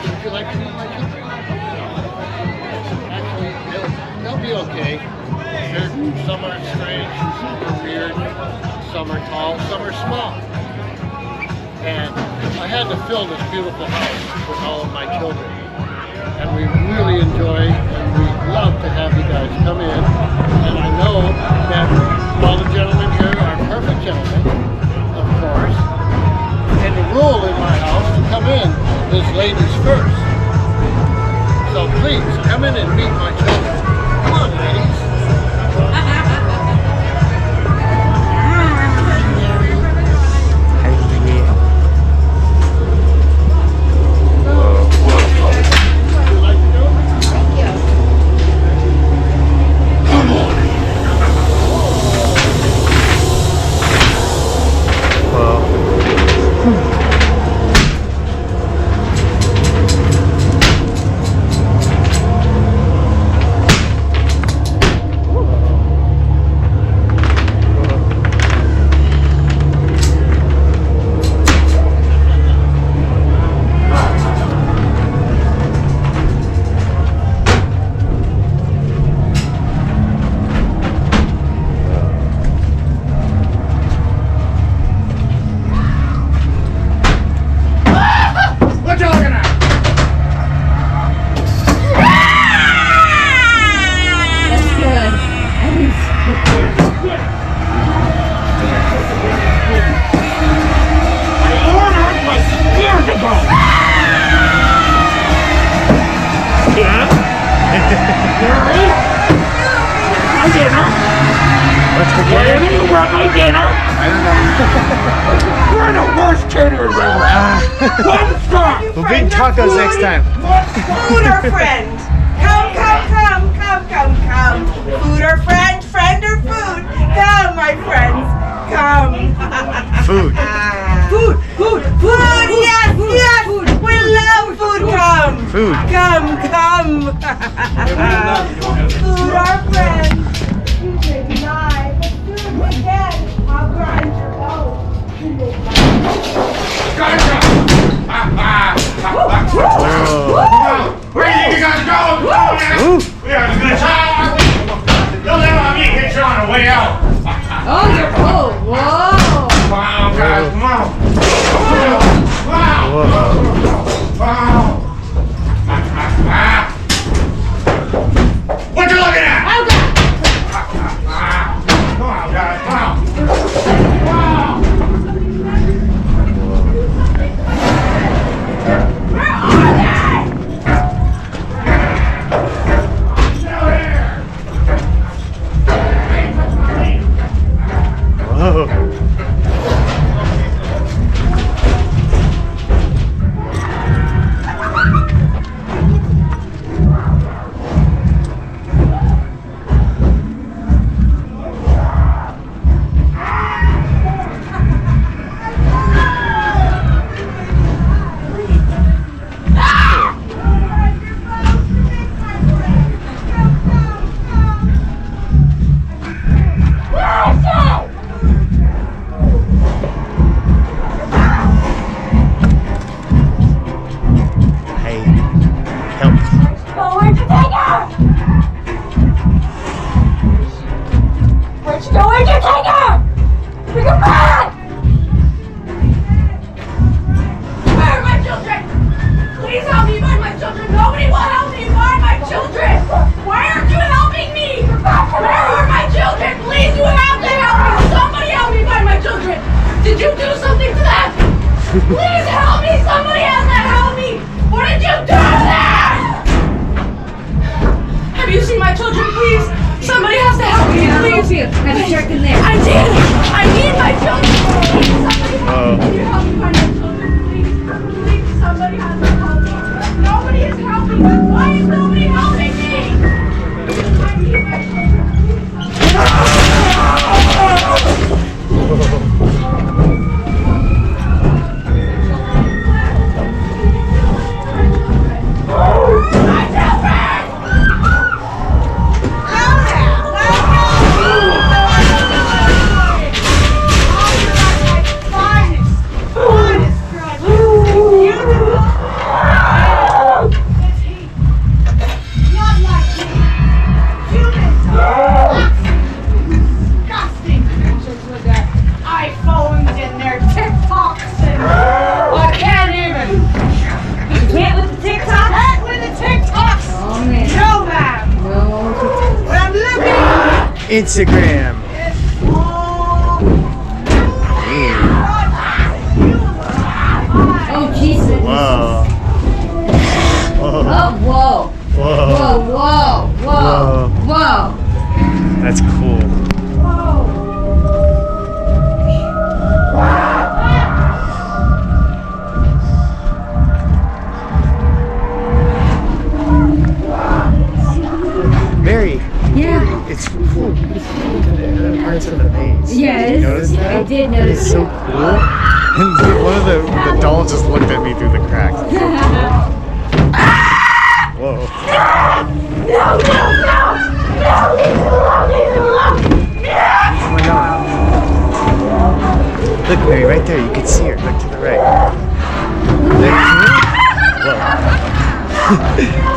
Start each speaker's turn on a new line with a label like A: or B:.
A: Would you like to meet my children? Actually, they'll be okay. Some are strange, some are weird, some are tall, some are small. And I had to fill this beautiful house with all of my children. And we really enjoy and we love to have you guys come in. And I know that all the gentlemen here are perfect gentlemen, of course. And the rule in my house to come in is ladies first. So please, come in and meet my children. Come on, ladies.
B: We're the worst caterers ever. One star.
C: We'll bring tacos next time.
D: Food or friend? Come, come, come, come, come, come. Food or friend? Friend or food? Come, my friends. Come.
C: Food.
D: Food, food, food. Yes, yes. We love food. Come.
C: Food.
D: Come, come. Food or friend? You may deny, but soon again I'll grind your bones.
B: Gotcha! Where do you guys go? We are gonna talk. Don't let me hit you on the way out.
D: Oh, you're cold. Whoa.
B: Wow, guys, come on. Wow. Wow. What you looking at?
D: Oh, God.
B: Come on, guys, come on. Wow.
D: Where are they?
C: Whoa.
D: Please help me! Somebody has to help me! What did you do there? Have you seen my children, please? Somebody has to help me, please.
E: Have you checked in there?
D: I did! I need my children! Please, somebody help me. Can you help me find my children, please? Please, somebody has to help me. Nobody is helping me. Why is nobody helping me? I need my children, please.
C: Instagram.
D: Oh, Jesus.
C: Whoa. Whoa.
D: Oh, whoa.
C: Whoa.
D: Whoa, whoa, whoa, whoa.
C: That's cool. Mary,
D: Yeah.
C: it's cool. The other parts of the maze.
D: Yeah,
C: Did you notice that?
D: I did notice
C: It's so cool. And one of the dolls just looked at me through the cracks. It's so cool. Whoa.
D: No, no, no! No, leave it alone, leave it alone!
C: Oh my god. Look, Mary, right there. You can see her. Look to the right. There. Whoa.